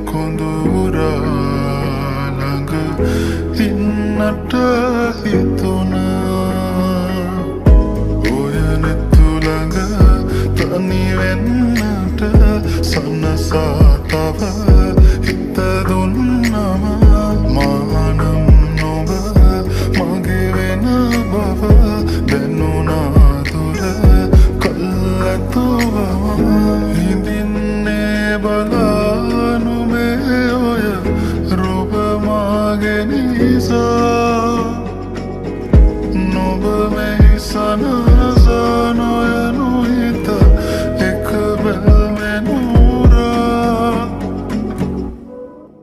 කොඳුරාළඟ ඉන්නට හිතුණා ඔය නෙතුළඟ තනිවෙන්නට සනසා තව හිත දුන්නම මානම් නොබ මගේ වෙන බව දැනුණා දුර කල්ැතුව හිඳින්නේ බලානු මේ ඔය රූප මාගේ නිසා නොබ මෙහි සනසා නොයනු හිත එක බැල්මෙන් උරා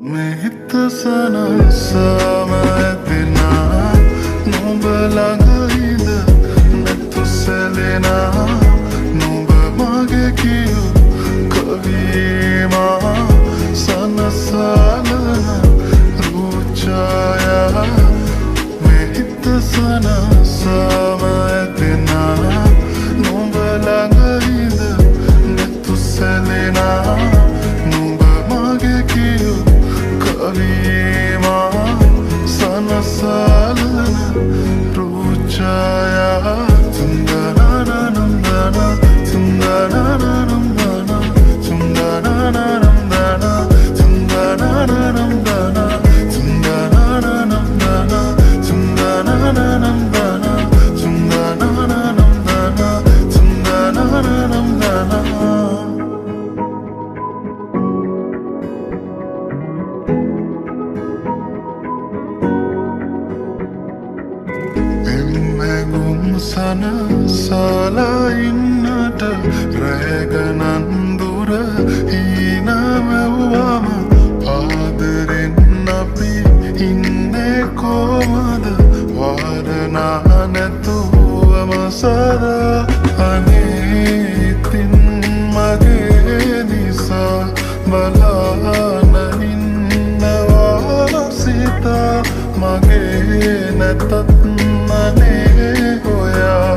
මේ හිත සනසාම ඇතිනා නොබ ළඟ ඉඳ නැතු සැලෙනා නොබ මගේ කියූ කවීමා සනසාලන රූචායා මේ හිත සනසාම ඇතිනා නොබ ළඟ ඉඳ නැතු සැලෙනා නොබ මගේ කියූ කවීමා සනසාලන රූචායා tundananandana tundananandana tundananandana tundananandana tundananandana tundananandana tundananandana tundananandana සනසාලා ඉන්නට රැගනන්දුර හීනමැව්වම ආදරෙන් අපි ඉන්නේ කොමද වාරනා නැතුවම සදා අනේ ඉතින් මගේ නිසා බලාන ඉන්නවා සිතා මගේ නැතත් මනේ ඔයා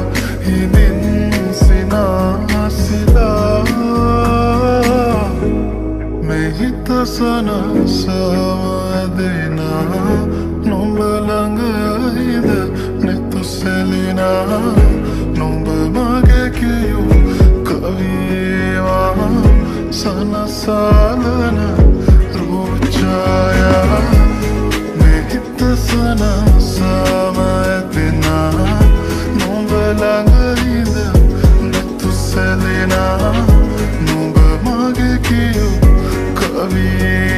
හිමින් සිනාසිලා මේ හිත සනසාම ඇදෙනා නොඹ ළඟ ඉඳ නැතු සැලෙනා නොඹ මගේ කියූ කවීවා සනසාලන රූචායා මේ හිත සනසාම ඇදෙනා නොඹ ළඟ ඉඳ නැතු සැලෙනා නොඹ මගේ කියූ කවී